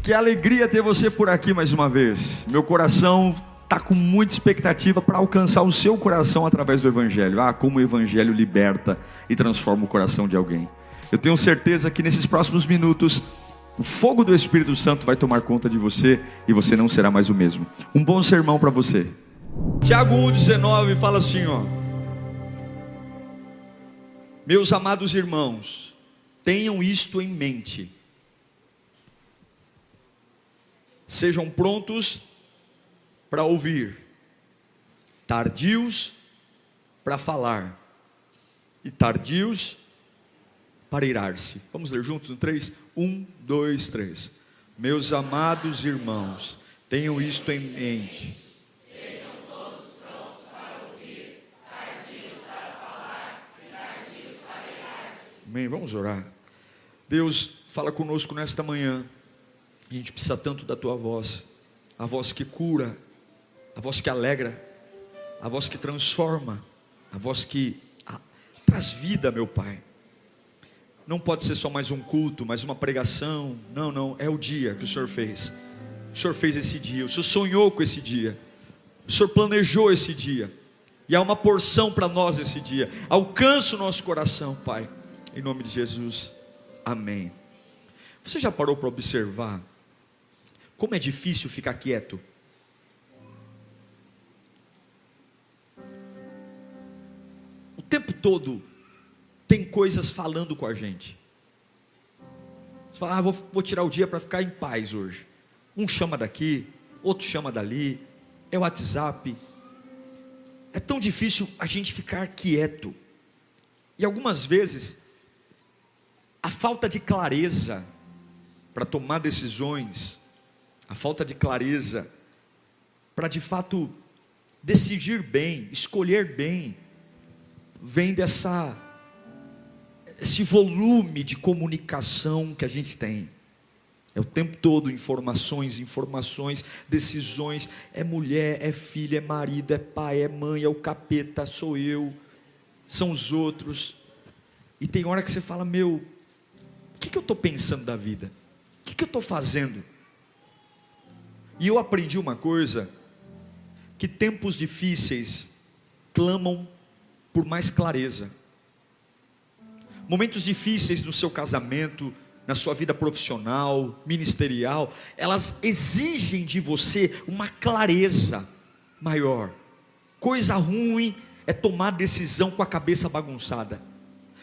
Que alegria ter você por aqui mais uma vez. Meu coração está com muita expectativa para alcançar o seu coração através do Evangelho. Como o Evangelho liberta e transforma o coração de alguém. Eu tenho certeza que nesses próximos minutos o fogo do Espírito Santo vai tomar conta de você e você não será mais o mesmo. Um bom sermão para você. Tiago 1,19 fala assim, meus amados irmãos, tenham isto em mente. Sejam prontos para ouvir, tardios para falar e tardios para irar-se. Vamos ler juntos no 3? 1, 2, 3. Meus amados irmãos, tenham isto em mente. Sejam todos prontos para ouvir, tardios para falar e tardios para irar-se. Amém, vamos orar. Deus, fala conosco nesta manhã. A gente precisa tanto da tua voz, a voz que cura, a voz que alegra, a voz que transforma, a voz que traz vida, meu Pai. Não pode ser só mais um culto, mais uma pregação. Não, é o dia que o Senhor fez. O Senhor fez esse dia, o Senhor sonhou com esse dia, o Senhor planejou esse dia, e há uma porção para nós esse dia. Alcança o nosso coração, Pai, em nome de Jesus, amém. Você já parou para observar como é difícil ficar quieto? O tempo todo tem coisas falando com a gente. Você fala, vou tirar o dia para ficar em paz hoje. Um chama daqui, outro chama dali, é o WhatsApp. É tão difícil a gente ficar quieto. E algumas vezes, a falta de clareza para tomar decisões, a falta de clareza para de fato decidir bem, escolher bem, vem esse volume de comunicação que a gente tem. É o tempo todo informações, decisões. É mulher, é filho, é marido, é pai, é mãe, é o capeta, sou eu, são os outros. E tem hora que você fala, o que eu estou pensando da vida? O que eu estou fazendo? E eu aprendi uma coisa, que tempos difíceis clamam por mais clareza. Momentos difíceis no seu casamento, na sua vida profissional, ministerial, elas exigem de você uma clareza maior. Coisa ruim é tomar decisão com a cabeça bagunçada.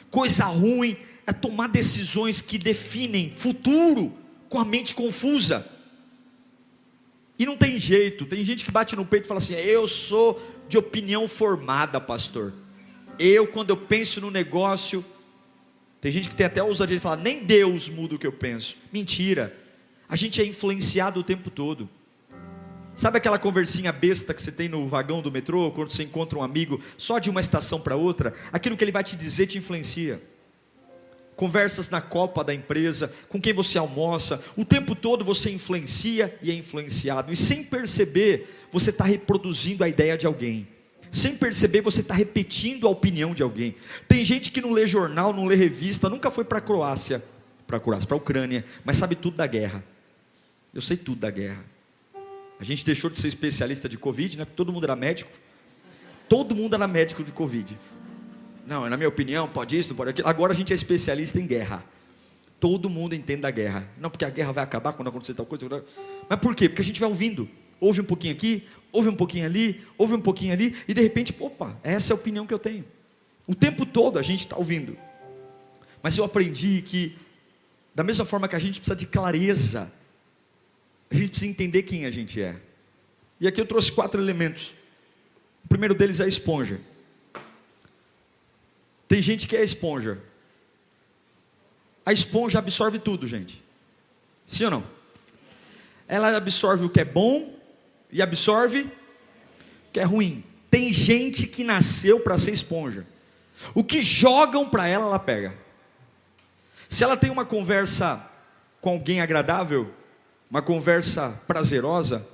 Coisa ruim é tomar decisões que definem futuro com a mente confusa. E não tem jeito, tem gente que bate no peito e fala assim, eu sou de opinião formada, pastor. Quando eu penso no negócio, tem gente que tem até a ousadia de falar, nem Deus muda o que eu penso. Mentira, a gente é influenciado o tempo todo. Sabe aquela conversinha besta que você tem no vagão do metrô, quando você encontra um amigo, só de uma estação para outra? Aquilo que ele vai te dizer te influencia. Conversas na copa da empresa, com quem você almoça, o tempo todo você influencia e é influenciado, e sem perceber, você está reproduzindo a ideia de alguém, sem perceber você está repetindo a opinião de alguém. Tem gente que não lê jornal, não lê revista, nunca foi para a Ucrânia, mas sabe tudo da guerra. Eu sei tudo da guerra. A gente deixou de ser especialista de Covid, né? Porque todo mundo era médico de Covid. Não, na minha opinião, pode isso, não pode aquilo. Agora a gente é especialista em guerra. Todo mundo entende da guerra. Não, porque a guerra vai acabar quando acontecer tal coisa. Mas por quê? Porque a gente vai ouvindo. Ouve um pouquinho aqui, ouve um pouquinho ali, ouve um pouquinho ali, e de repente, essa é a opinião que eu tenho. O tempo todo a gente está ouvindo. Mas eu aprendi que, da mesma forma que a gente precisa de clareza, a gente precisa entender quem a gente é. E aqui eu trouxe 4 elementos. O primeiro deles é a esponja. Tem gente que é esponja. A esponja absorve tudo, gente. Sim ou não? Ela absorve o que é bom e absorve o que é ruim. Tem gente que nasceu para ser esponja. O que jogam para ela, ela pega. Se ela tem uma conversa com alguém agradável, uma conversa prazerosa,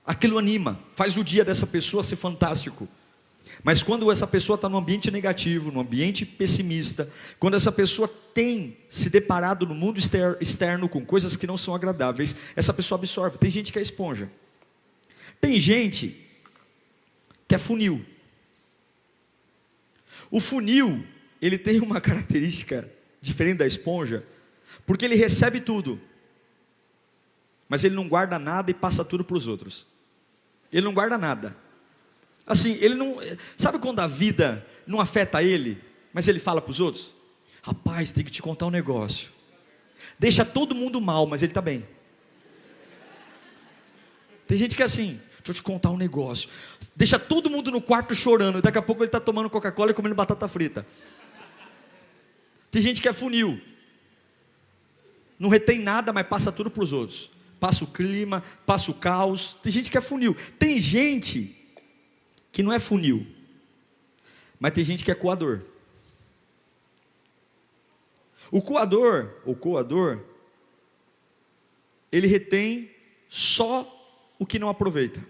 aquilo anima, faz o dia dessa pessoa ser fantástico. Mas quando essa pessoa está num ambiente negativo, num ambiente pessimista, quando essa pessoa tem se deparado no mundo externo com coisas que não são agradáveis, essa pessoa absorve. Tem gente que é esponja. Tem gente que é funil. O funil, ele tem uma característica diferente da esponja, porque ele recebe tudo, mas ele não guarda nada e passa tudo para os outros. Ele não guarda nada. Assim, ele não... Sabe quando a vida não afeta ele, mas ele fala para os outros? Rapaz, tem que te contar um negócio. Deixa todo mundo mal, mas ele está bem. Tem gente que é assim, deixa eu te contar um negócio. Deixa todo mundo no quarto chorando, e daqui a pouco ele está tomando Coca-Cola e comendo batata frita. Tem gente que é funil. Não retém nada, mas passa tudo para os outros. Passa o clima, passa o caos. Tem gente que é funil. Tem gente que não é funil, mas tem gente que é coador. O coador, ele retém só o que não aproveita.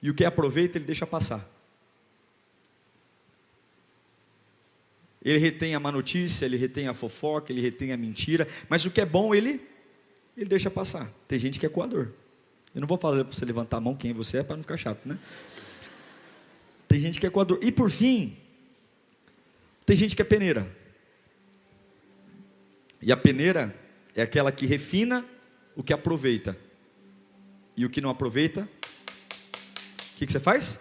E o que aproveita, ele deixa passar. Ele retém a má notícia, ele retém a fofoca, ele retém a mentira, mas o que é bom, ele deixa passar. Tem gente que é coador. Eu não vou falar para você levantar a mão quem você é, para não ficar chato, né? Tem gente que é coador. E por fim, tem gente que é peneira. E a peneira é aquela que refina o que aproveita. E o que não aproveita, o que você faz?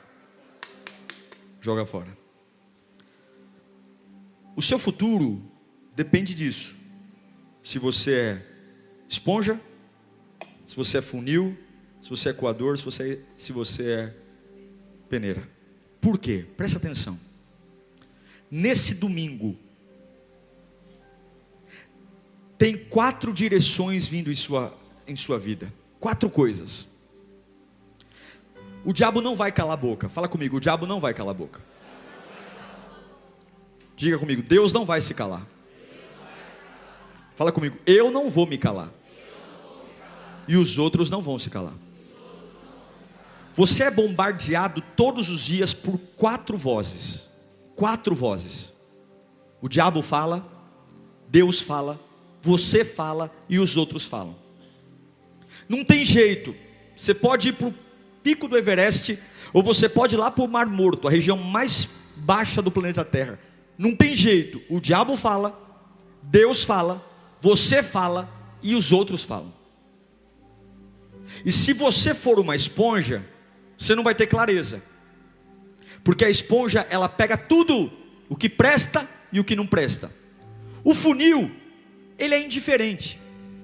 Joga fora. O seu futuro depende disso. Se você é esponja, se você é funil, se você é coador, se você é peneira. Por quê? Presta atenção. Nesse domingo, tem 4 direções vindo em sua vida. 4 coisas. O diabo não vai calar a boca. Fala comigo, o diabo não vai calar a boca. Diga comigo, Deus não vai se calar. Fala comigo, eu não vou me calar. E os outros não vão se calar. Você é bombardeado todos os dias por 4 vozes. 4 vozes. O diabo fala, Deus fala, você fala e os outros falam. Não tem jeito. Você pode ir para o pico do Everest, ou você pode ir lá para o Mar Morto, a região mais baixa do planeta Terra. Não tem jeito. O diabo fala, Deus fala, você fala e os outros falam. E se você for uma esponja, você não vai ter clareza. Porque a esponja, ela pega tudo, o que presta e o que não presta. O funil, ele é indiferente.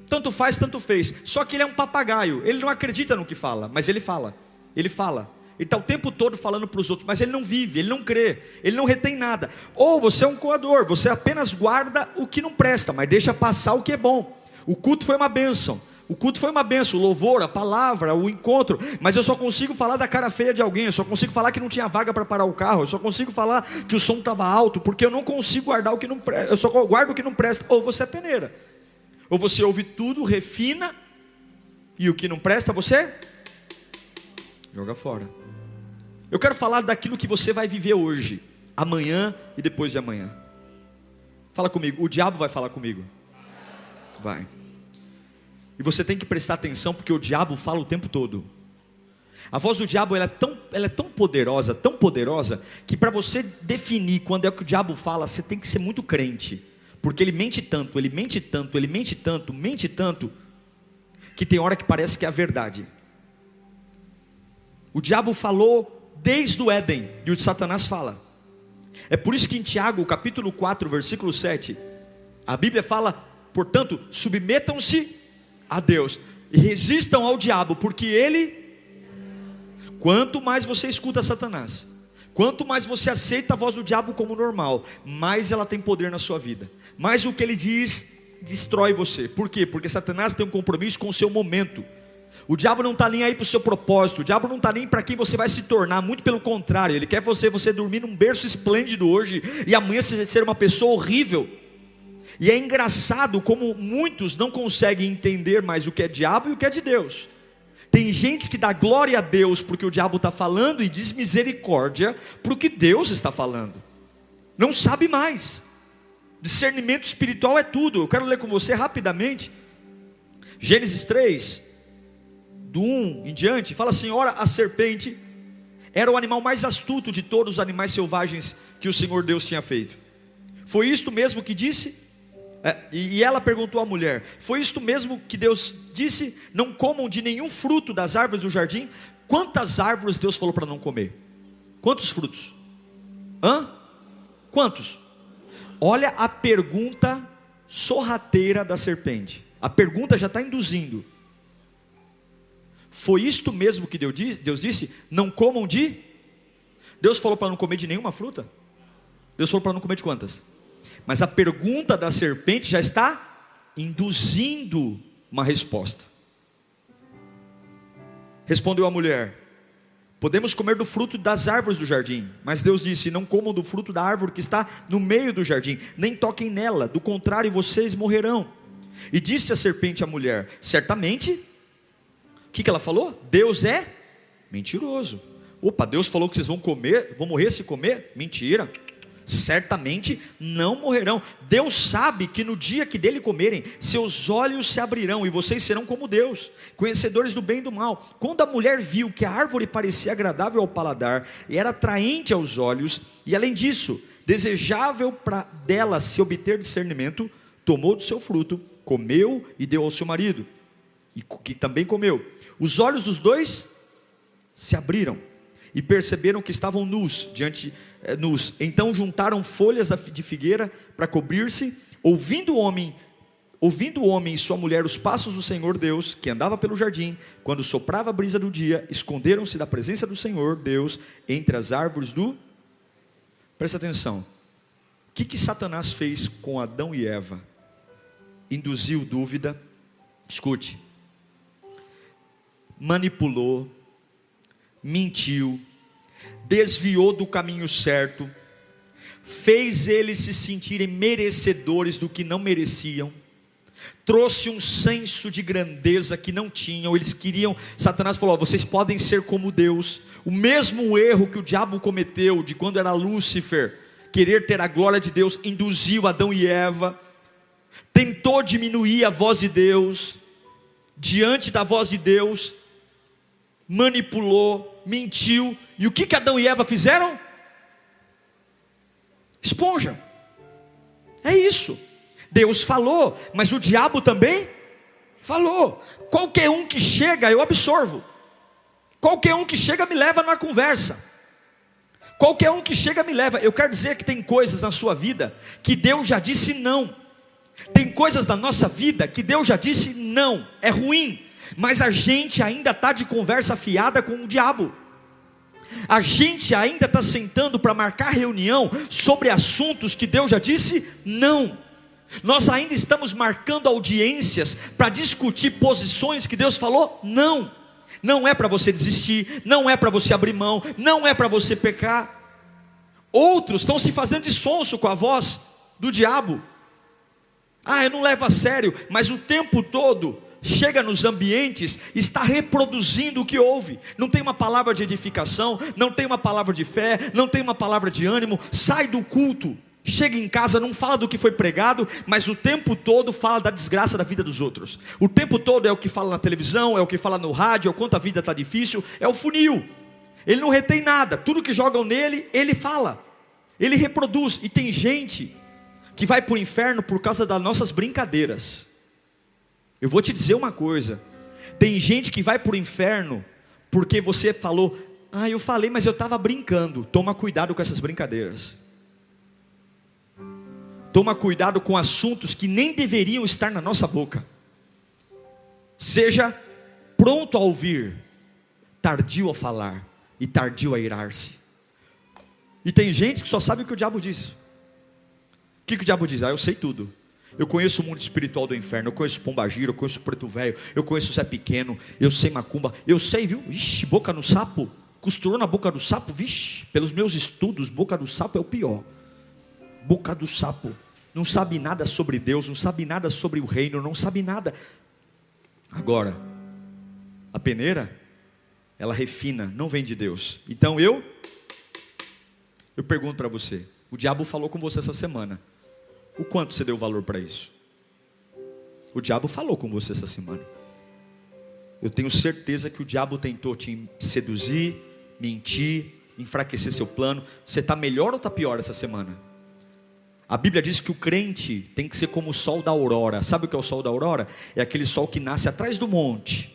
Tanto faz, tanto fez. Só que ele é um papagaio. Ele não acredita no que fala, mas ele fala. Ele fala. Ele está o tempo todo falando para os outros, mas ele não vive, ele não crê, ele não retém nada. Ou você é um coador, você apenas guarda o que não presta, mas deixa passar o que é bom. O culto foi uma bênção. O culto foi uma bênção, o louvor, a palavra, o encontro. Mas eu só consigo falar da cara feia de alguém. Eu só consigo falar que não tinha vaga para parar o carro. Eu só consigo falar que o som estava alto, porque eu não consigo guardar o que não presta. Eu só guardo o que não presta. Ou você é peneira. Ou você ouve tudo, refina, e o que não presta você joga fora. Eu quero falar daquilo que você vai viver hoje, amanhã e depois de amanhã. Fala comigo, o diabo vai falar comigo. Vai. E você tem que prestar atenção, porque o diabo fala o tempo todo. A voz do diabo ela é tão poderosa, que para você definir quando é que o diabo fala, você tem que ser muito crente. Porque ele mente tanto, que tem hora que parece que é a verdade. O diabo falou desde o Éden, e o Satanás fala. É por isso que em Tiago, capítulo 4, versículo 7, a Bíblia fala, portanto, submetam-se a Deus e resistam ao diabo, porque ele, quanto mais você escuta Satanás, quanto mais você aceita a voz do diabo como normal, mais ela tem poder na sua vida, mais o que ele diz destrói você. Por quê? Porque Satanás tem um compromisso com o seu momento. O diabo não está nem aí para o seu propósito, o diabo não está nem para quem você vai se tornar, muito pelo contrário, ele quer você dormir num berço esplêndido hoje, e amanhã você ser uma pessoa horrível. E é engraçado como muitos não conseguem entender mais o que é diabo e o que é de Deus. Tem gente que dá glória a Deus porque o diabo está falando e diz misericórdia para o que Deus está falando. Não sabe mais. Discernimento espiritual é tudo. Eu quero ler com você rapidamente Gênesis 3, do 1 em diante. Fala assim: ora, a serpente era o animal mais astuto de todos os animais selvagens que o Senhor Deus tinha feito. Foi isto mesmo que disse? E ela perguntou à mulher: foi isto mesmo que Deus disse? Não comam de nenhum fruto das árvores do jardim? Quantas árvores Deus falou para não comer? Quantos frutos? Quantos? Olha a pergunta sorrateira da serpente. A pergunta já está induzindo. Foi isto mesmo que Deus disse? Não comam de? Deus falou para não comer de nenhuma fruta? Deus falou para não comer de quantas? Mas a pergunta da serpente já está induzindo uma resposta. Respondeu a mulher: podemos comer do fruto das árvores do jardim. Mas Deus disse: não comam do fruto da árvore que está no meio do jardim, nem toquem nela, do contrário vocês morrerão. E disse a serpente à mulher: certamente, o que ela falou? Deus é mentiroso. Opa, Deus falou que vocês vão comer, vão morrer se comer? Mentira. Certamente não morrerão. Deus sabe que no dia que dele comerem, seus olhos se abrirão e vocês serão como Deus, conhecedores do bem e do mal. Quando a mulher viu que a árvore parecia agradável ao paladar e era atraente aos olhos, e além disso, desejável para dela se obter discernimento, tomou do seu fruto, comeu e deu ao seu marido, e que também comeu. Os olhos dos dois se abriram e perceberam que estavam nus. Então juntaram folhas de figueira para cobrir-se. Ouvindo o homem e sua mulher os passos do Senhor Deus, que andava pelo jardim, quando soprava a brisa do dia, esconderam-se da presença do Senhor Deus entre as árvores do... Presta atenção. O que Satanás fez com Adão e Eva? Induziu dúvida. Escute. Manipulou, mentiu, desviou do caminho certo, fez eles se sentirem merecedores do que não mereciam, trouxe um senso de grandeza que não tinham. Eles queriam, Satanás falou: vocês podem ser como Deus. O mesmo erro que o diabo cometeu de quando era Lúcifer, querer ter a glória de Deus, induziu Adão e Eva, tentou diminuir a voz de Deus, diante da voz de Deus, manipulou, mentiu. E o que Adão e Eva fizeram? Esponja. É isso. Deus falou, mas o diabo também falou. Qualquer um que chega, eu absorvo. Qualquer um que chega me leva na conversa. Qualquer um que chega me leva. Eu quero dizer que tem coisas na sua vida que Deus já disse não. Tem coisas na nossa vida que Deus já disse não. É ruim. Mas a gente ainda está de conversa fiada com o diabo. A gente ainda está sentando para marcar reunião sobre assuntos que Deus já disse não. Nós ainda estamos marcando audiências para discutir posições que Deus falou não. Não é para você desistir, não é para você abrir mão, não é para você pecar. Outros estão se fazendo de sonso com a voz do diabo. Eu não levo a sério, mas o tempo todo chega nos ambientes, está reproduzindo o que ouve. Não tem uma palavra de edificação, não tem uma palavra de fé, não tem uma palavra de ânimo. Sai do culto, chega em casa, não fala do que foi pregado, mas o tempo todo fala da desgraça da vida dos outros. O tempo todo é o que fala na televisão, é o que fala no rádio, é o quanto a vida está difícil. É o funil. Ele não retém nada, tudo que jogam nele, ele fala, ele reproduz. E tem gente que vai para o inferno por causa das nossas brincadeiras. Eu vou te dizer uma coisa: tem gente que vai para o inferno porque você falou: eu falei, mas eu estava brincando. Toma cuidado com essas brincadeiras. Toma cuidado com assuntos que nem deveriam estar na nossa boca. Seja pronto a ouvir, tardio a falar e tardio a irar-se. E tem gente que só sabe o que o diabo diz. O que o diabo diz? Eu sei tudo. Eu conheço o mundo espiritual do inferno. Eu conheço Pombagira, eu conheço Preto Velho, eu conheço Zé Pequeno, eu sei macumba. Eu sei, viu? Ixi, boca no sapo. Costurou na boca do sapo. Vixe, pelos meus estudos, boca do sapo é o pior. Boca do sapo. Não sabe nada sobre Deus, não sabe nada sobre o reino, não sabe nada. Agora, peneira, ela refina, não vem de Deus. Então eu pergunto para você, o diabo falou com você essa semana, o quanto você deu valor para isso? O diabo falou com você essa semana. Eu tenho certeza que o diabo tentou te seduzir, mentir, enfraquecer seu plano. Você está melhor ou está pior essa semana? A Bíblia diz que o crente tem que ser como o sol da aurora. Sabe o que é o sol da aurora? É aquele sol que nasce atrás do monte,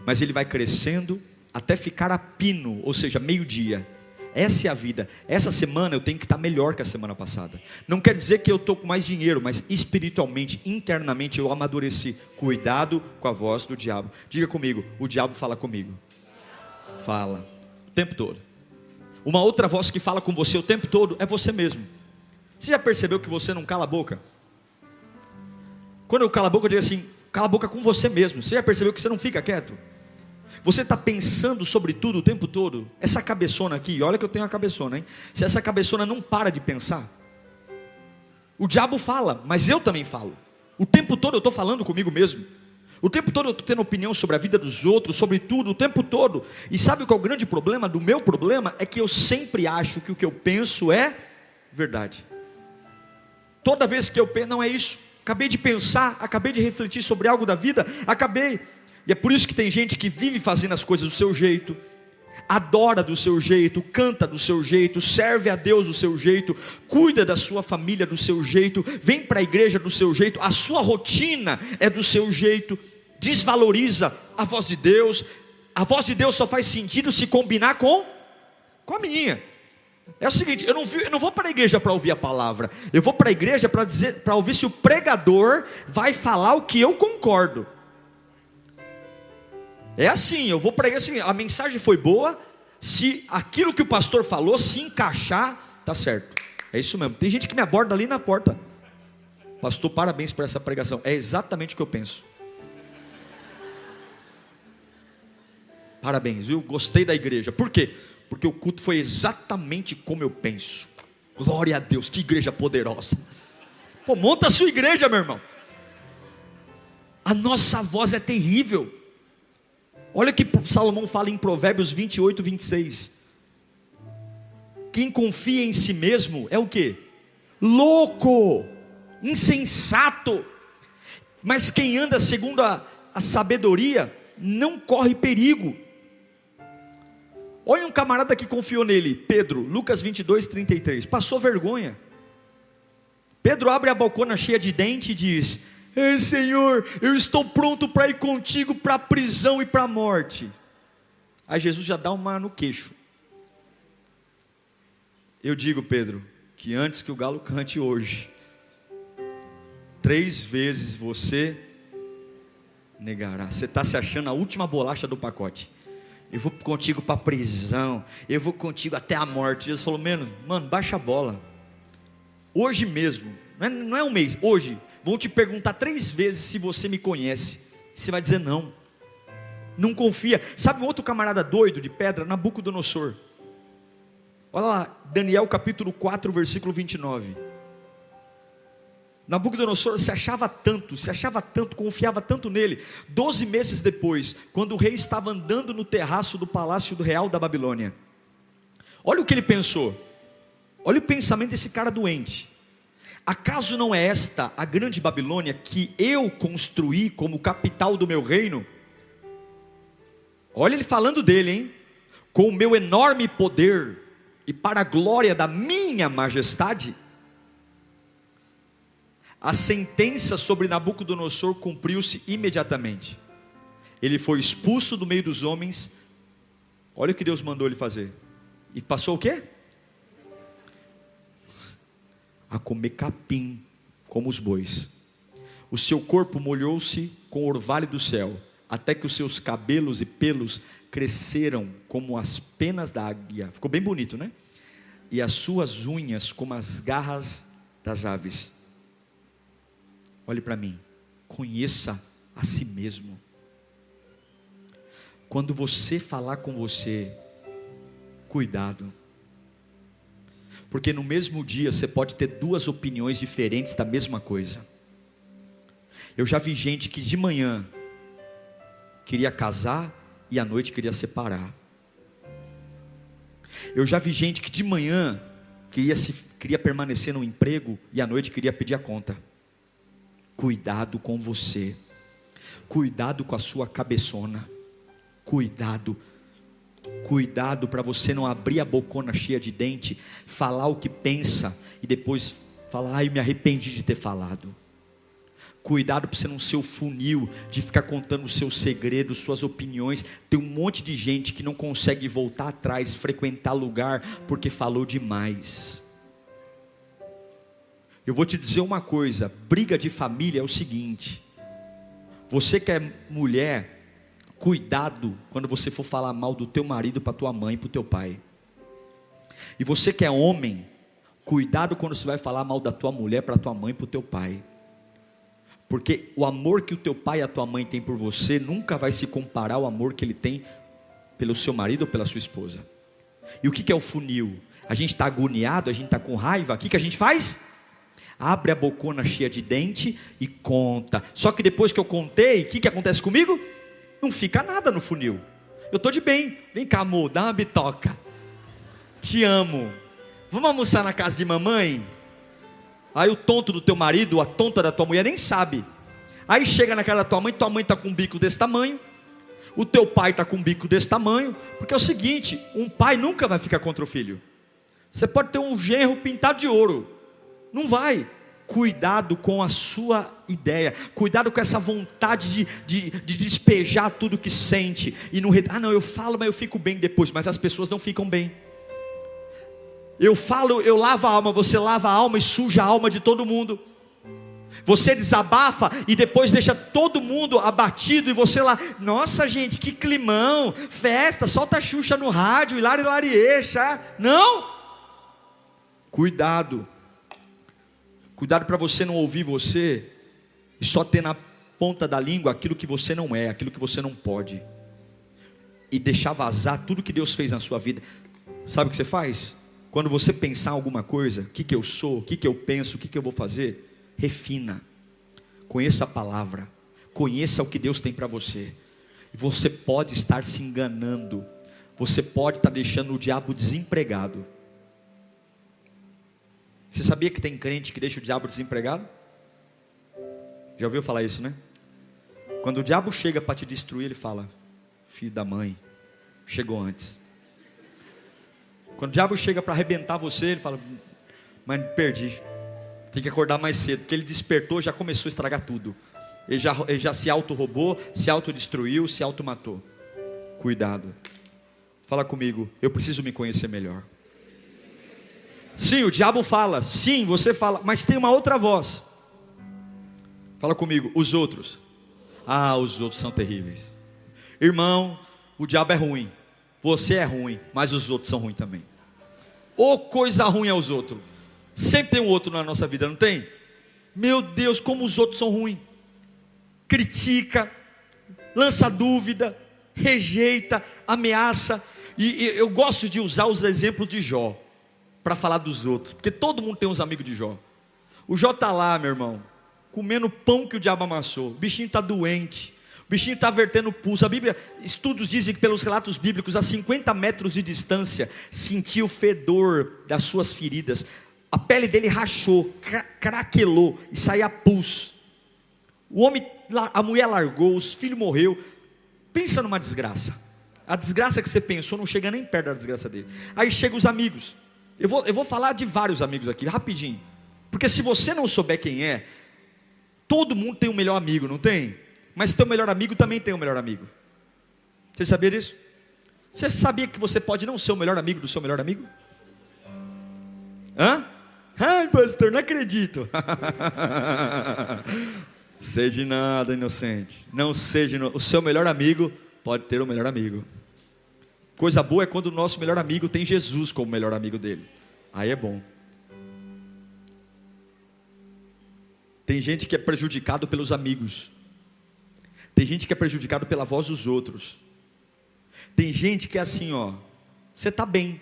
mas ele vai crescendo até ficar a pino, ou seja, meio-dia. Essa é a vida. Essa semana eu tenho que estar melhor que a semana passada. Não quer dizer que eu estou com mais dinheiro, mas espiritualmente, internamente eu amadureci. Cuidado com a voz do diabo. Diga comigo, o diabo fala comigo. Fala, o tempo todo. Uma outra voz que fala com você o tempo todo é você mesmo. Você já percebeu que você não cala a boca? Quando eu calo a boca, eu digo assim, cala a boca com você mesmo. Você já percebeu que você não fica quieto? Você está pensando sobre tudo o tempo todo? Essa cabeçona aqui, olha que eu tenho uma cabeçona, hein? Se essa cabeçona não para de pensar, o diabo fala, mas eu também falo. O tempo todo eu estou falando comigo mesmo. O tempo todo eu estou tendo opinião sobre a vida dos outros, sobre tudo, o tempo todo. E sabe qual é o grande problema? Do meu problema é que eu sempre acho que o que eu penso é verdade. Toda vez que eu penso, não é isso. Acabei de pensar, acabei de refletir sobre algo da vida, acabei. E é por isso que tem gente que vive fazendo as coisas do seu jeito, adora do seu jeito, canta do seu jeito, serve a Deus do seu jeito, cuida da sua família do seu jeito, vem para a igreja do seu jeito, a sua rotina é do seu jeito, desvaloriza a voz de Deus. A voz de Deus só faz sentido se combinar com a minha. É o seguinte, eu não vou para a igreja para ouvir a palavra, eu vou para a igreja para ouvir se o pregador vai falar o que eu concordo. É assim, eu vou para a igreja, assim, a mensagem foi boa, se aquilo que o pastor falou se encaixar, tá certo. É isso mesmo. Tem gente que me aborda ali na porta, pastor, parabéns por essa pregação. É exatamente o que eu penso. Parabéns, viu? Gostei da igreja. Por quê? Porque o culto foi exatamente como eu penso. Glória a Deus, que igreja poderosa. Pô, monta a sua igreja, meu irmão. A nossa voz é terrível. Olha o que Salomão fala em Provérbios 28, 26. Quem confia em si mesmo é o quê? Louco, insensato. Mas quem anda segundo a sabedoria não corre perigo. Olha um camarada que confiou nele, Pedro, Lucas 22, 33, passou vergonha. Pedro abre a bocona cheia de dente e diz: Ei, Senhor, eu estou pronto para ir contigo para a prisão e para a morte. Aí Jesus já dá uma no queixo. Eu digo, Pedro, que antes que o galo cante hoje, 3 vezes você negará. Você está se achando a última bolacha do pacote. Eu vou contigo para a prisão, eu vou contigo até a morte. Jesus falou: mano, baixa a bola. Hoje mesmo, não é um mês, hoje vão te perguntar 3 vezes se você me conhece. Você vai dizer não. Não confia. Sabe um outro camarada doido de pedra? Nabucodonosor. Olha lá, Daniel capítulo 4, versículo 29. Nabucodonosor se achava tanto, confiava tanto nele. 12 meses depois, quando o rei estava andando no terraço do palácio real da Babilônia, olha o que ele pensou. Olha o pensamento desse cara doente. Acaso não é esta a grande Babilônia que eu construí como capital do meu reino? Olha ele falando dele, hein? Com o meu enorme poder e para a glória da minha majestade. A sentença sobre Nabucodonosor cumpriu-se imediatamente. Ele foi expulso do meio dos homens. Olha o que Deus mandou ele fazer. E passou o quê? A comer capim, como os bois. O seu corpo molhou-se com o orvalho do céu, até que os seus cabelos e pelos cresceram como as penas da águia. Ficou bem bonito, né? E as suas unhas como as garras das aves. Olhe para mim, conheça a si mesmo. Quando você falar com você, cuidado, porque no mesmo dia você pode ter 2 opiniões diferentes da mesma coisa. Eu já vi gente que de manhã queria casar e à noite queria separar. Eu já vi gente que de manhã queria permanecer no emprego e à noite queria pedir a conta. Cuidado com você, cuidado com a sua cabeçona, cuidado para você não abrir a bocona cheia de dente, falar o que pensa e depois falar, ai, eu me arrependi de ter falado. Cuidado para você não ser o funil de ficar contando os seus segredos, suas opiniões. Tem um monte de gente que não consegue voltar atrás, frequentar lugar porque falou demais. Eu vou te dizer uma coisa, briga de família é o seguinte: você que é mulher, cuidado quando você for falar mal do teu marido para tua mãe e para o teu pai. E você que é homem, cuidado quando você vai falar mal da tua mulher para tua mãe e para o teu pai. Porque o amor que o teu pai e a tua mãe têm por você nunca vai se comparar ao amor que ele tem pelo seu marido ou pela sua esposa. E o que é o funil? A gente está agoniado, a gente está com raiva, o que a gente faz? Abre a bocona cheia de dente e conta. Só que depois que eu contei, o que acontece comigo? Não fica nada no funil. Eu estou de bem, vem cá amor, dá uma bitoca, te amo, vamos almoçar na casa de mamãe? Aí o tonto do teu marido, a tonta da tua mulher nem sabe. Aí chega na casa da tua mãe está com um bico desse tamanho, o teu pai está com um bico desse tamanho. Porque é o seguinte, um pai nunca vai ficar contra o filho. Você pode ter um genro pintado de ouro, não vai. Cuidado com a sua ideia, cuidado com essa vontade de despejar tudo que sente. E não, não, eu falo, mas eu fico bem depois. Mas as pessoas não ficam bem. Eu falo, eu lavo a alma, você lava a alma e suja a alma de todo mundo. Você desabafa e depois deixa todo mundo abatido. E você lá, nossa gente, que climão, festa, solta a Xuxa no rádio, hilari lariexa. Não, cuidado para você não ouvir você e só ter na ponta da língua aquilo que você não é, aquilo que você não pode, e deixar vazar tudo que Deus fez na sua vida. Sabe o que você faz? Quando você pensar alguma coisa, o que eu sou, o que eu penso, o que eu vou fazer, refina, conheça a palavra, conheça o que Deus tem para você. Você pode estar se enganando, você pode estar deixando o diabo desempregado. Você sabia que tem crente que deixa o diabo desempregado? Já ouviu falar isso, né? Quando o diabo chega para te destruir, ele fala, filho da mãe, chegou antes. Quando o diabo chega para arrebentar você, ele fala, mas perdi, tem que acordar mais cedo, porque ele despertou, já começou a estragar tudo. Ele já se auto-roubou, se autodestruiu, se auto-matou. Cuidado. Fala comigo, eu preciso me conhecer melhor. Sim, o diabo fala, sim, você fala, mas tem uma outra voz. Fala comigo, os outros. Ah, os outros são terríveis. Irmão, o diabo é ruim, você é ruim, mas os outros são ruins também. Ô coisa ruim é os outros. Sempre tem um outro na nossa vida, não tem? Meu Deus, como os outros são ruins. Critica, lança dúvida, rejeita, ameaça. E eu gosto de usar os exemplos de Jó para falar dos outros, porque todo mundo tem uns amigos de Jó. O Jó está lá, meu irmão, comendo pão que o diabo amassou. O bichinho está doente, o bichinho está vertendo pulso. A Bíblia, estudos dizem que pelos relatos bíblicos, a 50 metros de distância, sentia o fedor das suas feridas. A pele dele rachou, craquelou e saía pus. O homem, a mulher largou, os filhos morreu. Pensa numa desgraça. A desgraça que você pensou não chega nem perto da desgraça dele. Aí chegam os amigos. Eu vou falar de vários amigos aqui, rapidinho. Porque se você não souber quem é, todo mundo tem um melhor amigo, não tem? Mas teu melhor amigo também tem um melhor amigo. Você sabia disso? Você sabia que você pode não ser o melhor amigo do seu melhor amigo? Hã? Ai, pastor, não acredito. Seja nada, inocente. Não seja o seu melhor amigo pode ter um melhor amigo. Coisa boa é quando o nosso melhor amigo tem Jesus como melhor amigo dele. Aí é bom. Tem gente que é prejudicado pelos amigos. Tem gente que é prejudicado pela voz dos outros. Tem gente que é assim, ó, você está bem,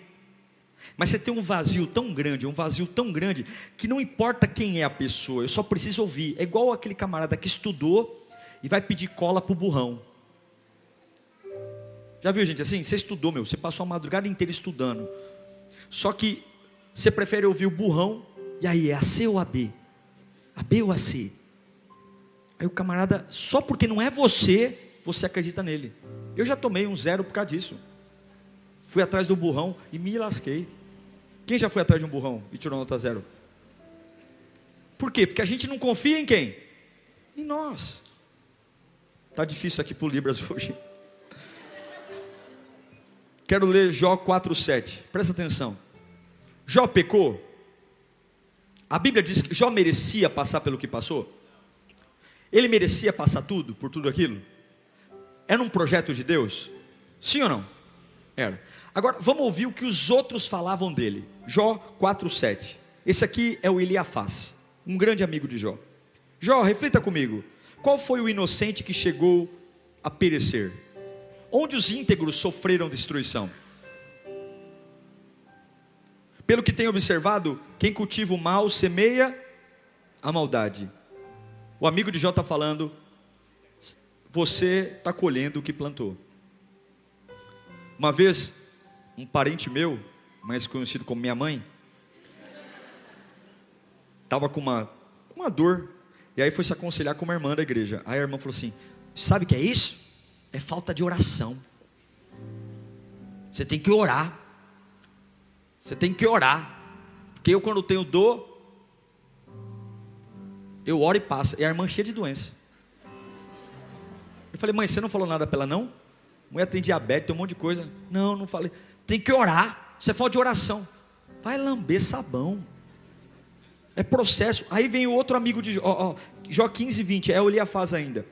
mas você tem um vazio tão grande, que não importa quem é a pessoa, eu só preciso ouvir. É igual aquele camarada que estudou e vai pedir cola para o burrão. Já viu gente assim? Você estudou, você passou a madrugada inteira estudando. Só que você prefere ouvir o burrão. E aí, é a C ou a B? A B ou a C? Aí o camarada, só porque não é você acredita nele. Eu já tomei um 0 por causa disso. Fui atrás do burrão e me lasquei. Quem já foi atrás de um burrão e tirou nota 0? Por quê? Porque a gente não confia em quem? Em nós. Está difícil aqui para o Libras hoje. Quero ler Jó 4,7. Presta atenção. Jó pecou. A Bíblia diz que Jó merecia passar pelo que passou. Ele merecia passar tudo, por tudo aquilo? Era um projeto de Deus? Sim ou não? Era. Agora, vamos ouvir o que os outros falavam dele. Jó 4,7. Esse aqui é o Eliafaz, um grande amigo de Jó. Jó, reflita comigo. Qual foi o inocente que chegou a perecer? Onde os íntegros sofreram destruição? Pelo que tenho observado, quem cultiva o mal semeia a maldade. O amigo de Jó está falando, você está colhendo o que plantou. Uma vez, um parente meu, mais conhecido como minha mãe, estava com uma dor, e aí foi se aconselhar com uma irmã da igreja. Aí a irmã falou assim, sabe o que é isso? É falta de oração. Você tem que orar. Você tem que orar. Porque eu, quando tenho dor, eu oro e passa. E a irmã cheia de doença. Eu falei, mãe, você não falou nada para ela não? Mulher tem diabetes, tem um monte de coisa. Não, não falei. Tem que orar. Você fala de oração. Vai lamber sabão. É processo. Aí vem o outro amigo de Jó, Jó 15:20, é o Eliafaz ainda.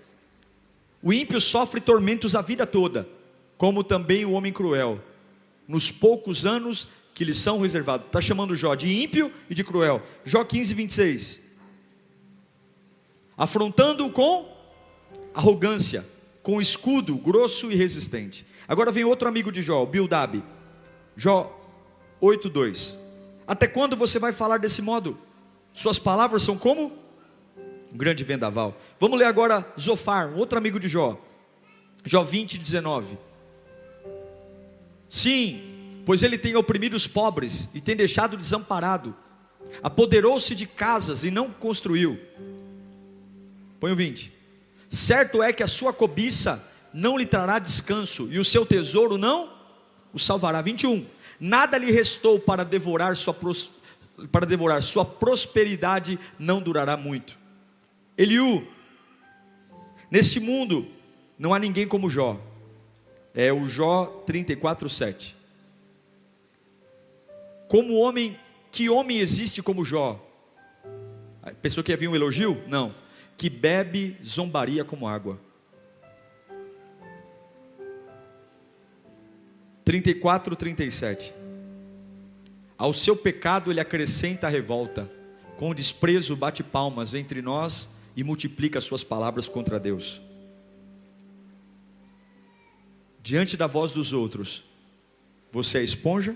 O ímpio sofre tormentos a vida toda, como também o homem cruel, nos poucos anos que lhe são reservados. Está chamando Jó de ímpio e de cruel. Jó 15:26. Afrontando-o com arrogância, com escudo grosso e resistente. Agora vem outro amigo de Jó, Bildad. Jó 8:2. Até quando você vai falar desse modo? Suas palavras são como um grande vendaval. Vamos ler agora Zofar, um outro amigo de Jó. Jó 20:19. Sim, pois ele tem oprimido os pobres e tem deixado desamparado. Apoderou-se de casas e não construiu. Põe o 20. Certo é que a sua cobiça não lhe trará descanso, e o seu tesouro não o salvará. 21. Nada lhe restou para devorar sua prosperidade, não durará muito. Eliú, neste mundo não há ninguém como Jó. É o Jó 34:7. Como homem, que homem existe como Jó? A pessoa que havia um elogio? Não. Que bebe zombaria como água. 34:37. Ao seu pecado ele acrescenta a revolta, com desprezo bate palmas entre nós e multiplica suas palavras contra Deus. Diante da voz dos outros, você é esponja?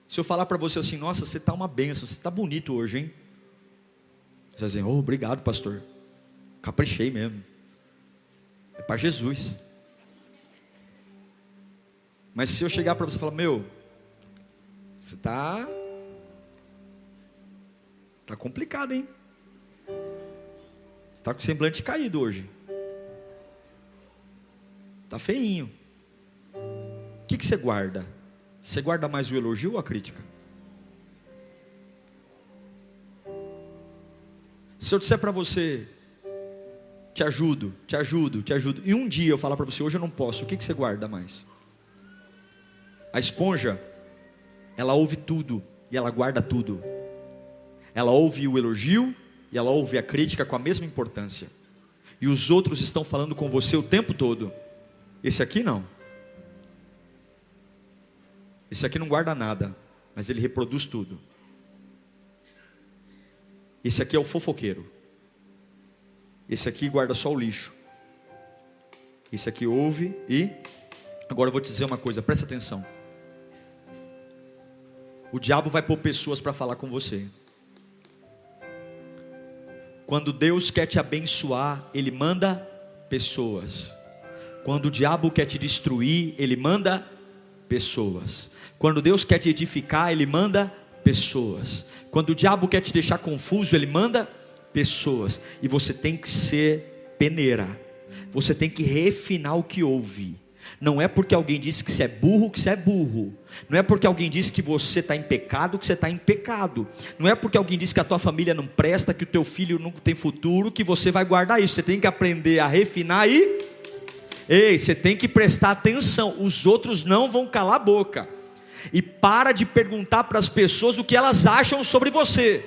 Se eu falar para você assim, nossa, você está uma bênção, você está bonito hoje, hein? Você vai dizer, oh, obrigado, pastor. Caprichei mesmo. É para Jesus. Mas se eu chegar para você e falar, meu, você está complicado, hein? Você está com o semblante caído hoje. Está feinho. O que você guarda? Você guarda mais o elogio ou a crítica? Se eu disser para você, te ajudo, e um dia eu falar para você, hoje eu não posso, o que você guarda mais? A esponja, ela ouve tudo e ela guarda tudo. Ela ouve o elogio e ela ouve a crítica com a mesma importância. E os outros estão falando com você o tempo todo. Esse aqui não. Esse aqui não guarda nada, mas ele reproduz tudo. Esse aqui é o fofoqueiro. Esse aqui guarda só o lixo. Esse aqui ouve e... Agora eu vou te dizer uma coisa, presta atenção. O diabo vai pôr pessoas para falar com você. Quando Deus quer te abençoar, Ele manda pessoas. Quando o diabo quer te destruir, ele manda pessoas. Quando Deus quer te edificar, ele manda pessoas. Quando o diabo quer te deixar confuso, ele manda pessoas. E você tem que ser peneira. Você tem que refinar o que ouve. Não é porque alguém disse que você é burro, que você é burro. Não é porque alguém disse que você está em pecado, que você está em pecado. Não é porque alguém disse que a tua família não presta, que o teu filho não tem futuro, que você vai guardar isso. Você tem que aprender a refinar e... Ei, você tem que prestar atenção. Os outros não vão calar a boca. E para de perguntar para as pessoas o que elas acham sobre você.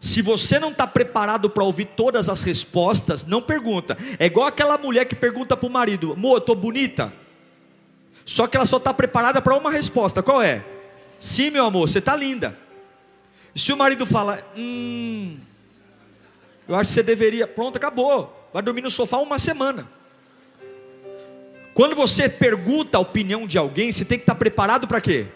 Se você não está preparado para ouvir todas as respostas, não pergunta. É igual aquela mulher que pergunta para o marido: amor, eu estou bonita? Só que ela só está preparada para uma resposta. Qual é? Sim, meu amor, você está linda. E se o marido fala: eu acho que você deveria... Pronto, acabou. Vai dormir no sofá uma semana. Quando você pergunta a opinião de alguém, você tem que estar preparado para quê?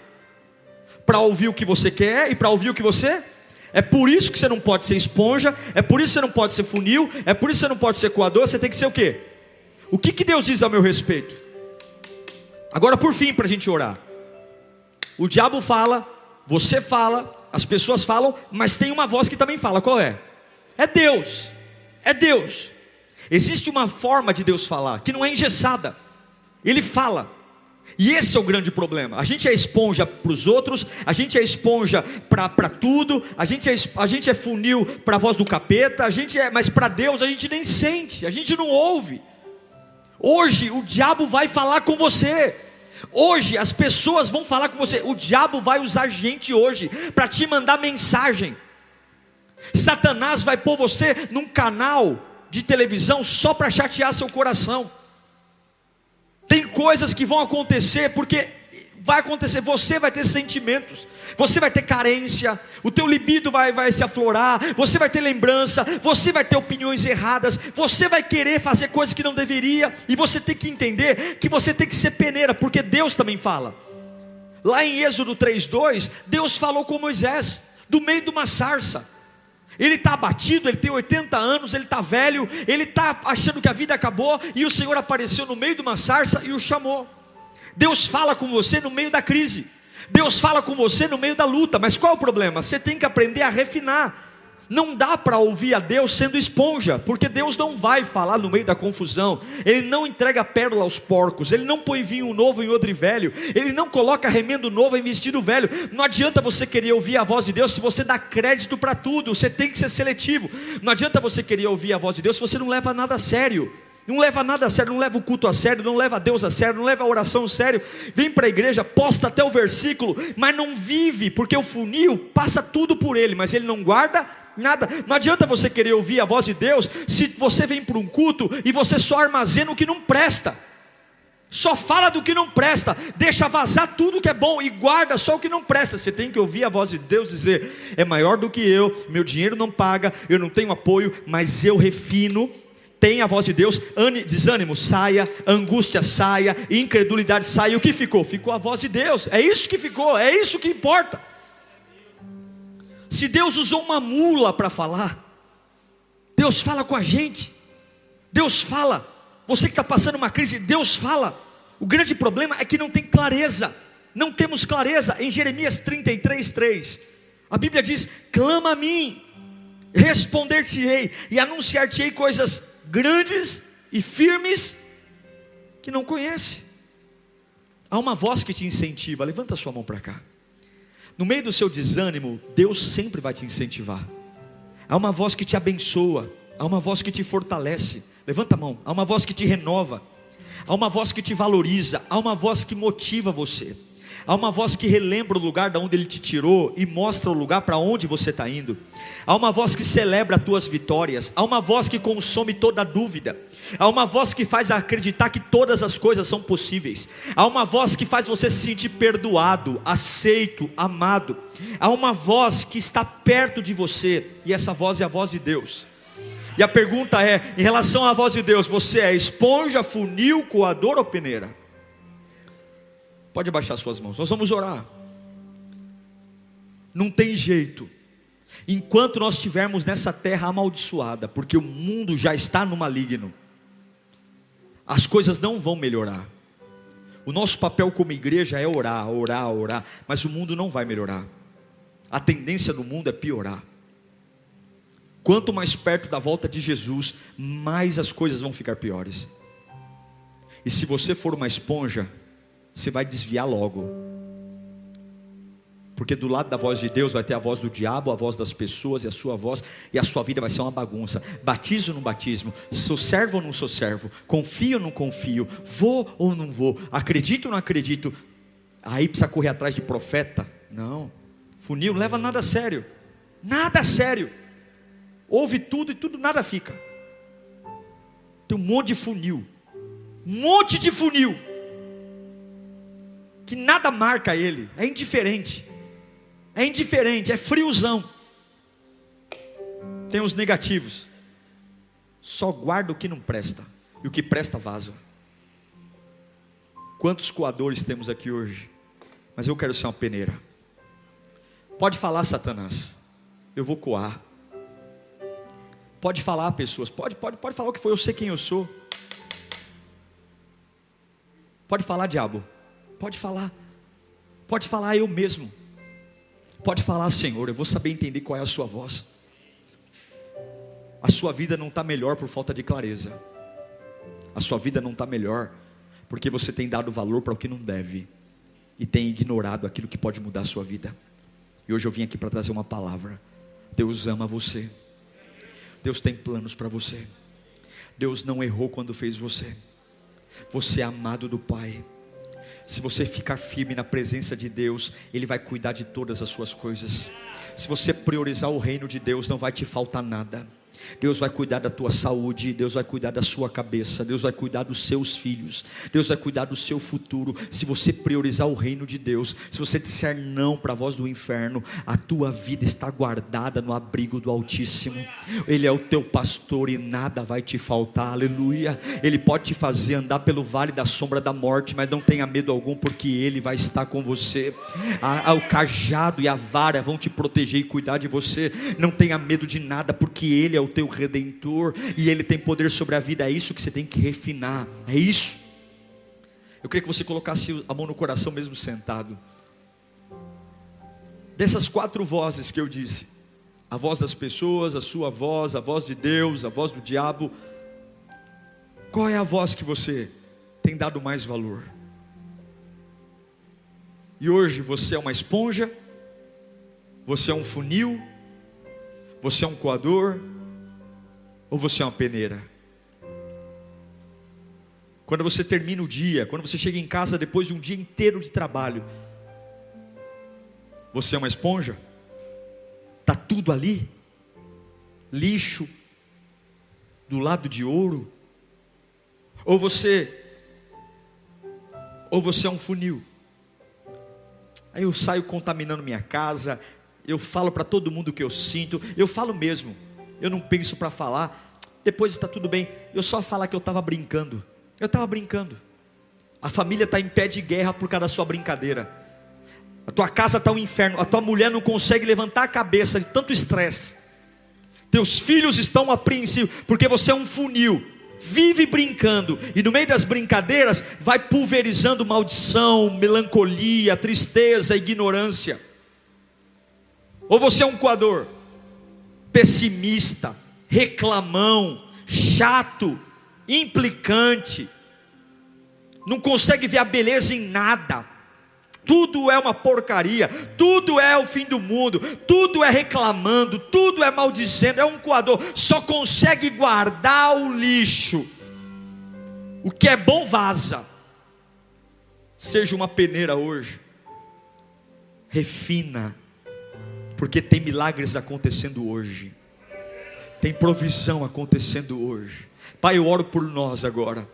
Para ouvir o que você quer e para ouvir o que você... É por isso que você não pode ser esponja, é por isso que você não pode ser funil, é por isso que você não pode ser coador. Você tem que ser o quê? O que Deus diz a meu respeito? Agora, por fim, para a gente orar. O diabo fala, você fala, as pessoas falam, mas tem uma voz que também fala. Qual é? É Deus. É Deus. Existe uma forma de Deus falar que não é engessada. Ele fala. E esse é o grande problema. A gente é esponja para os outros, a gente é esponja para tudo, a gente é funil para a voz do capeta, mas para Deus a gente nem sente, a gente não ouve. Hoje o diabo vai falar com você. Hoje as pessoas vão falar com você. O diabo vai usar gente hoje para te mandar mensagem. Satanás vai pôr você num canal de televisão só para chatear seu coração. Tem coisas que vão acontecer, porque vai acontecer, você vai ter sentimentos, você vai ter carência, o teu libido vai se aflorar, você vai ter lembrança, você vai ter opiniões erradas, você vai querer fazer coisas que não deveria, e você tem que entender que você tem que ser peneira, porque Deus também fala. Lá em Êxodo 3:2, Deus falou com Moisés, do meio de uma sarça. Ele está abatido, ele tem 80 anos, ele está velho, ele está achando que a vida acabou, e o Senhor apareceu no meio de uma sarça e o chamou. Deus fala com você no meio da crise, Deus fala com você no meio da luta, mas qual é o problema? Você tem que aprender a refinar. Não dá para ouvir a Deus sendo esponja, porque Deus não vai falar no meio da confusão. Ele não entrega pérola aos porcos, Ele não põe vinho novo em odre velho, Ele não coloca remendo novo em vestido velho. Não adianta você querer ouvir a voz de Deus se você dá crédito para tudo. Você tem que ser seletivo. Não adianta você querer ouvir a voz de Deus se você não leva nada a sério. Não leva nada a sério, não leva o culto a sério, não leva Deus a sério, não leva a oração a sério. Vem para a igreja, posta até o versículo, mas não vive, porque o funil passa tudo por ele, mas ele não guarda nada. Não adianta você querer ouvir a voz de Deus se você vem para um culto e você só armazena o que não presta, só fala do que não presta, deixa vazar tudo que é bom e guarda só o que não presta. Você tem que ouvir a voz de Deus dizer: é maior do que eu, meu dinheiro não paga, eu não tenho apoio, mas eu refino. Tem a voz de Deus, desânimo saia, angústia saia, incredulidade saia. O que ficou? Ficou a voz de Deus. É isso que ficou, é isso que importa. Se Deus usou uma mula para falar, Deus fala com a gente. Deus fala. Você que está passando uma crise, Deus fala. O grande problema é que não tem clareza. Não temos clareza. Em Jeremias 33:3, a Bíblia diz: clama a mim, responder-te-ei e anunciar-te-ei coisas grandes e firmes que não conhece. Há uma voz que te incentiva. Levanta a sua mão para cá. No meio do seu desânimo, Deus sempre vai te incentivar. Há uma voz que te abençoa, há uma voz que te fortalece. Levanta a mão. Há uma voz que te renova, há uma voz que te valoriza, há uma voz que motiva você, há uma voz que relembra o lugar de onde Ele te tirou e mostra o lugar para onde você está indo. Há uma voz que celebra as tuas vitórias, há uma voz que consome toda dúvida, há uma voz que faz acreditar que todas as coisas são possíveis, há uma voz que faz você se sentir perdoado, aceito, amado. Há uma voz que está perto de você, e essa voz é a voz de Deus. E a pergunta é, em relação à voz de Deus, você é esponja, funil, coador ou peneira? Pode abaixar suas mãos, nós vamos orar. Não tem jeito, enquanto nós estivermos nessa terra amaldiçoada, porque o mundo já está no maligno. as coisas não vão melhorar. O nosso papel como igreja é orar, orar, orar, mas o mundo não vai melhorar. A tendência do mundo é piorar. Quanto mais perto da volta de Jesus, mais as coisas vão ficar piores. E se você for uma esponja, você vai desviar logo. Porque do lado da voz de Deus vai ter a voz do diabo, a voz das pessoas e a sua voz, e a sua vida vai ser uma bagunça. Batizo ou não batismo, sou servo ou não sou servo, confio ou não confio, vou ou não vou, acredito ou não acredito. Aí precisa correr atrás de profeta? Não. Funil não leva nada a sério. Nada a sério. Ouve tudo e tudo nada fica. Tem um monte de funil. Um monte de funil. Que nada marca ele. É indiferente. É indiferente, é friozão. Tem os negativos. Só guarda o que não presta. E o que presta vaza. Quantos coadores temos aqui hoje? Mas eu quero ser uma peneira. Pode falar, Satanás. Eu vou coar. Pode falar, pessoas. Pode falar o que foi. Eu sei quem eu sou. Pode falar, diabo. Pode falar. Pode falar, eu mesmo. Pode falar, Senhor. Eu vou saber entender qual é a sua voz. A sua vida não está melhor por falta de clareza. A sua vida não está melhor porque você tem dado valor para o que não deve e tem ignorado aquilo que pode mudar a sua vida. E hoje eu vim aqui para trazer uma palavra. Deus ama você. Deus tem planos para você. Deus não errou quando fez você. Você é amado do Pai. Se você ficar firme na presença de Deus, Ele vai cuidar de todas as suas coisas. Se você priorizar o reino de Deus, não vai te faltar nada. Deus vai cuidar da tua saúde, Deus vai cuidar da sua cabeça, Deus vai cuidar dos seus filhos, Deus vai cuidar do seu futuro. Se você priorizar o reino de Deus, se você disser não para a voz do inferno, a tua vida está guardada no abrigo do Altíssimo. Ele é o teu pastor e nada vai te faltar, aleluia. Ele pode te fazer andar pelo vale da sombra da morte, mas não tenha medo algum, porque Ele vai estar com você. O cajado e a vara vão te proteger e cuidar de você. Não tenha medo de nada, porque Ele é o teu Redentor e Ele tem poder sobre a vida. É isso que você tem que refinar, é isso. Eu queria que você colocasse a mão no coração mesmo sentado. Dessas 4 vozes que eu disse, a voz das pessoas, a sua voz, a voz de Deus, a voz do diabo, qual é a voz que você tem dado mais valor? E hoje você é uma esponja, você é um funil, você é um coador, ou você é uma peneira? Quando você termina o dia, quando você chega em casa depois de um dia inteiro de trabalho, você é uma esponja? Está tudo ali? Lixo do lado de ouro? Ou você é um funil? Aí eu saio contaminando minha casa, eu falo para todo mundo o que eu sinto, eu falo mesmo. Eu não penso para falar, depois está tudo bem. Eu só falar que eu estava brincando. Eu estava brincando. A família está em pé de guerra por causa da sua brincadeira. A tua casa está um inferno. A tua mulher não consegue levantar a cabeça de tanto estresse. Teus filhos estão apreensivos porque você é um funil. Vive brincando e no meio das brincadeiras vai pulverizando maldição, melancolia, tristeza, ignorância. Ou você é um coador? Pessimista, reclamão, chato, implicante, não consegue ver a beleza em nada, tudo é uma porcaria, tudo é o fim do mundo, tudo é reclamando, tudo é maldizendo, é um coador, só consegue guardar o lixo, o que é bom vaza. Seja uma peneira hoje, refina, porque tem milagres acontecendo hoje, tem provisão acontecendo hoje. Pai, eu oro por nós agora,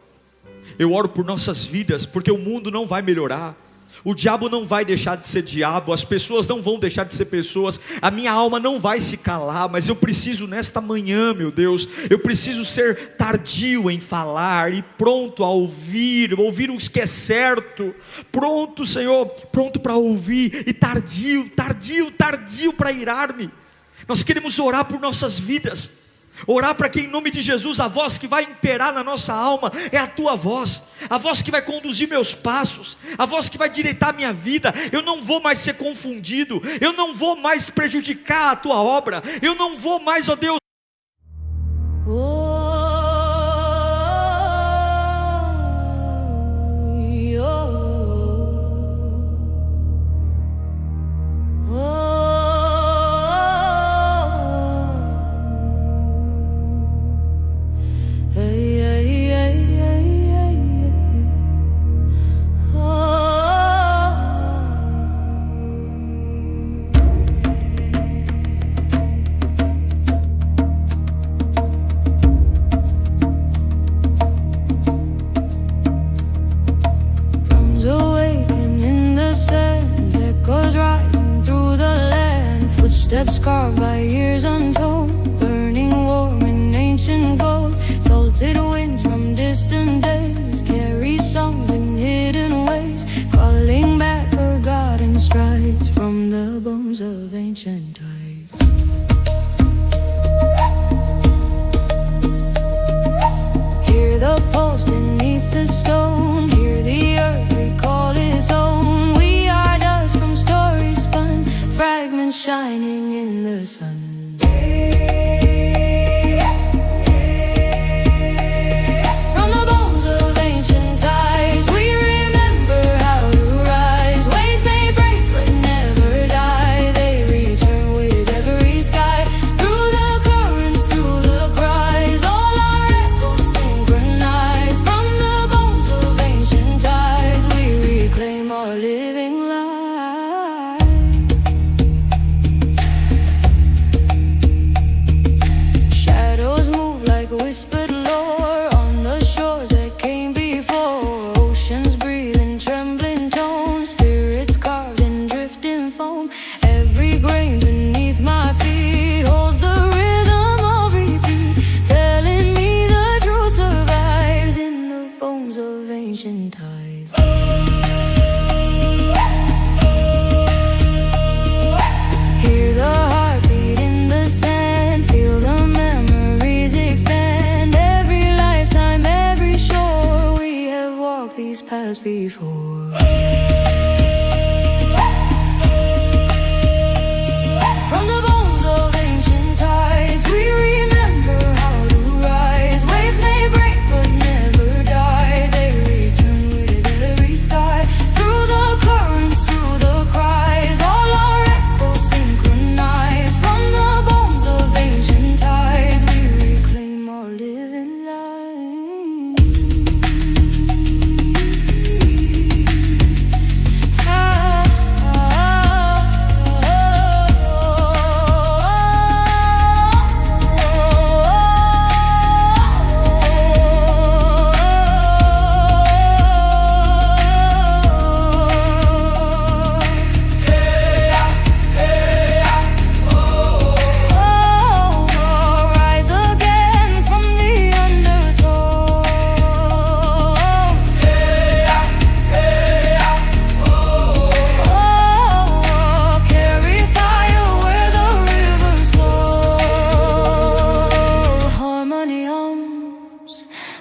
eu oro por nossas vidas, porque o mundo não vai melhorar, o diabo não vai deixar de ser diabo, as pessoas não vão deixar de ser pessoas, a minha alma não vai se calar, mas eu preciso nesta manhã, meu Deus, eu preciso ser tardio em falar e pronto a ouvir o que é certo, pronto, Senhor, pronto para ouvir, e tardio para irar-me. Nós queremos orar por nossas vidas, Orar para que em nome de Jesus a voz que vai imperar na nossa alma é a tua voz, a voz que vai conduzir meus passos, a voz que vai direitar minha vida. Eu não vou mais ser confundido, eu não vou mais prejudicar a tua obra, eu não vou mais, ó Deus. Steps carved by years untold, burning warm in ancient gold. Salted winds from distant days carry songs in hidden ways, calling back forgotten strides from the bones of ancient times. Hear the pulse beneath the stone, hear the earth recall its own. We are dust from stories spun, fragments shining in the sun. From the bones of ancient ties, we remember how to rise. Waves may break but never die, they return with every sky. Through the currents, through the cries, all our echoes synchronize. From the bones of ancient ties, we reclaim our living life. Whispered lore on the shores that came before. Oceans breathe in trembling tones, spirits carved in drifting foam. Every grain beneath my feet holds the rhythm of repeat, telling me the truth survives in the bones of ancient ties. Hear the heartbeat in the sand, feel the memories expand. These paths before. From the bones of ancient tides, we remember how to rise. Waves may break but never die, they return with every sky. Through the currents, through the cries, all our echoes synchronize. From the bones of ancient tides, we reclaim our living life.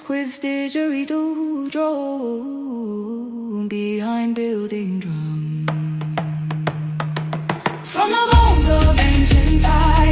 With didgeridoo drone behind building drums. From the bones of ancient times.